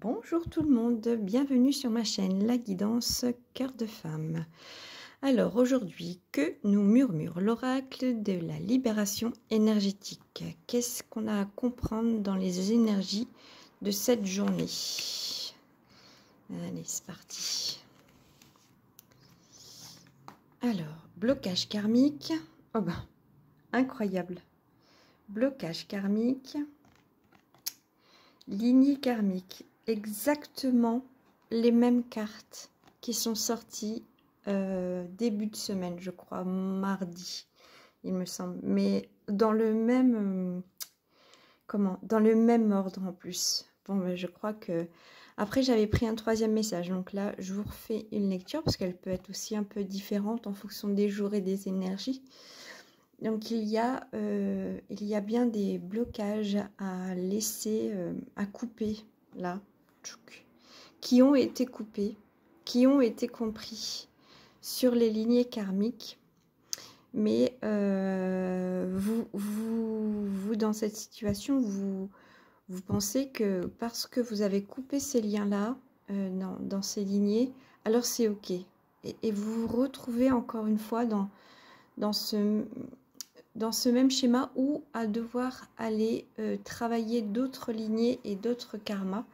Bonjour tout le monde, bienvenue sur ma chaîne La Guidance Cœur de Femme. Alors aujourd'hui, que nous murmure l'oracle de la libération énergétique? Qu'est-ce qu'on a à comprendre dans les énergies de cette journée? Allez, c'est parti. Alors, blocage karmique. Oh ben, incroyable. Blocage karmique. Lignée karmique. Exactement les mêmes cartes qui sont sorties début de semaine, je crois, mardi, il me semble, mais dans le même dans le même ordre en plus. Bon, ben, je crois que après j'avais pris un troisième message, donc là je vous refais une lecture parce qu'elle peut être aussi un peu différente en fonction des jours et des énergies. Donc il y a bien des blocages à laisser, à couper là, qui ont été coupés, qui ont été compris sur les lignées karmiques. Mais vous, dans cette situation, vous pensez que parce que vous avez coupé ces liens-là dans ces lignées, alors c'est OK. Et vous vous retrouvez encore une fois dans ce même schéma ou à devoir aller travailler d'autres lignées et d'autres karmas.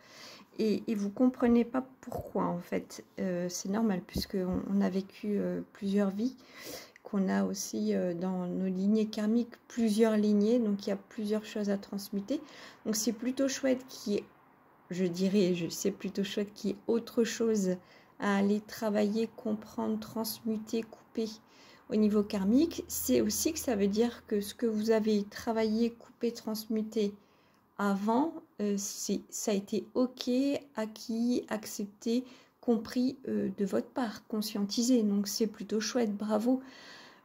Et vous ne comprenez pas pourquoi, en fait. C'est normal, puisqu'on a vécu plusieurs vies, qu'on a aussi dans nos lignées karmiques plusieurs lignées, donc il y a plusieurs choses à transmuter. Donc c'est plutôt chouette qu'il y ait, c'est plutôt chouette qu'il y ait autre chose à aller travailler, comprendre, transmuter, couper au niveau karmique. C'est aussi que ça veut dire que ce que vous avez travaillé, coupé, transmuté avant, ça a été OK, acquis, accepté, compris de votre part, conscientisé. Donc c'est plutôt chouette, bravo.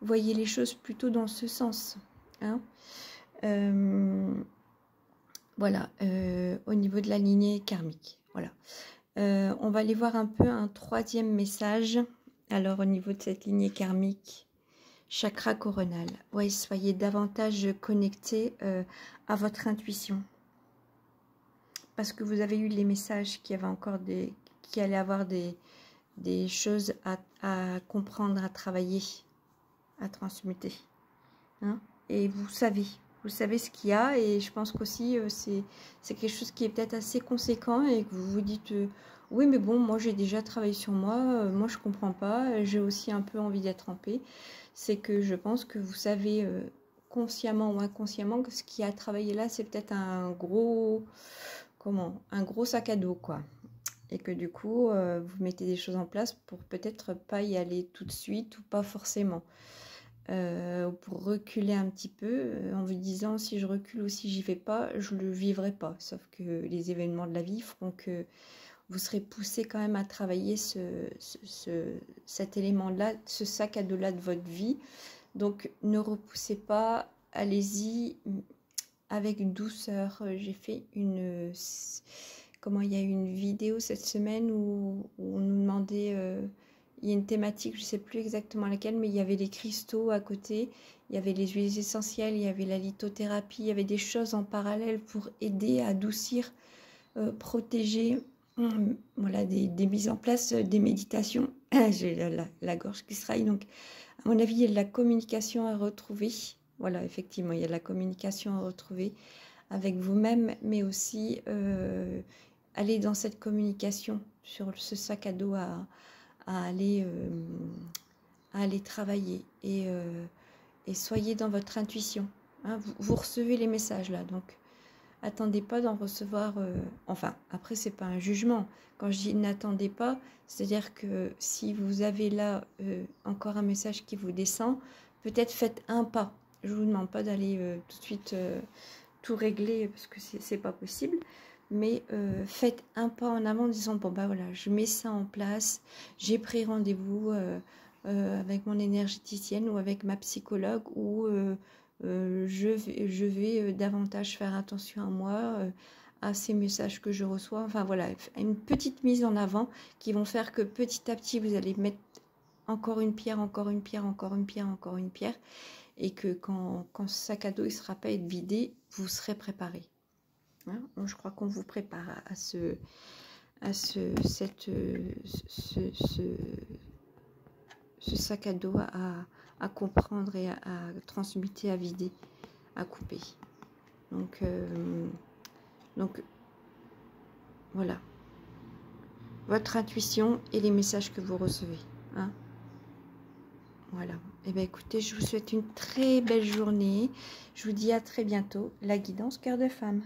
Voyez les choses plutôt dans ce sens. Hein. Voilà, au niveau de la lignée karmique. Voilà. On va aller voir un peu un troisième message. Alors au niveau de cette lignée karmique, chakra coronal. Oui, soyez davantage connectés à votre intuition. Parce que vous avez eu les messages qui allaient avoir des choses à comprendre, à travailler, à transmuter. Hein, et vous savez ce qu'il y a, et je pense qu'aussi c'est quelque chose qui est peut-être assez conséquent et que vous vous dites oui mais bon, moi j'ai déjà travaillé sur moi, moi je comprends pas, j'ai aussi un peu envie d'être en paix. C'est que je pense que vous savez consciemment ou inconsciemment que ce qui a travaillé là, c'est peut-être un gros sac à dos, quoi. Et que du coup, vous mettez des choses en place pour peut-être pas y aller tout de suite ou pas forcément. Pour reculer un petit peu, en vous disant si je recule ou si j'y vais pas, je le vivrai pas. Sauf que les événements de la vie feront que vous serez poussé quand même à travailler cet élément-là, ce sac à dos-là de votre vie. Donc ne repoussez pas, allez-y avec douceur. J'ai fait il y a une vidéo cette semaine où on nous demandait, il y a une thématique, je ne sais plus exactement laquelle, mais il y avait les cristaux à côté, il y avait les huiles essentielles, il y avait la lithothérapie, il y avait des choses en parallèle pour aider à adoucir, protéger, voilà, des mises en place, des méditations. J'ai la gorge qui se raille, donc à mon avis, il y a de la communication à retrouver. Voilà, effectivement, il y a de la communication à retrouver avec vous-même, mais aussi aller dans cette communication sur ce sac à dos à aller travailler. Et soyez dans votre intuition. Hein, vous recevez les messages là, donc attendez pas d'en recevoir. Enfin, après, c'est pas un jugement. Quand je dis n'attendez pas, c'est-à-dire que si vous avez là encore un message qui vous descend, peut-être faites un pas. Je vous demande pas d'aller tout de suite tout régler parce que c'est pas possible. Mais faites un pas en avant en disant bon bah voilà, je mets ça en place, j'ai pris rendez-vous avec mon énergéticienne ou avec ma psychologue ou je vais davantage faire attention à moi, à ces messages que je reçois. Enfin voilà, une petite mise en avant qui vont faire que petit à petit vous allez mettre encore une pierre, encore une pierre, encore une pierre, encore une pierre, et que quand ce sac à dos ne sera pas être vidé, vous serez préparé. Hein, je crois qu'on vous prépare à ce ce sac à dos à comprendre et à transmuter, à vider, à couper. Donc voilà, votre intuition et les messages que vous recevez. Hein. Voilà. Et bien écoutez, je vous souhaite une très belle journée. Je vous dis à très bientôt. La guidance cœur de femme.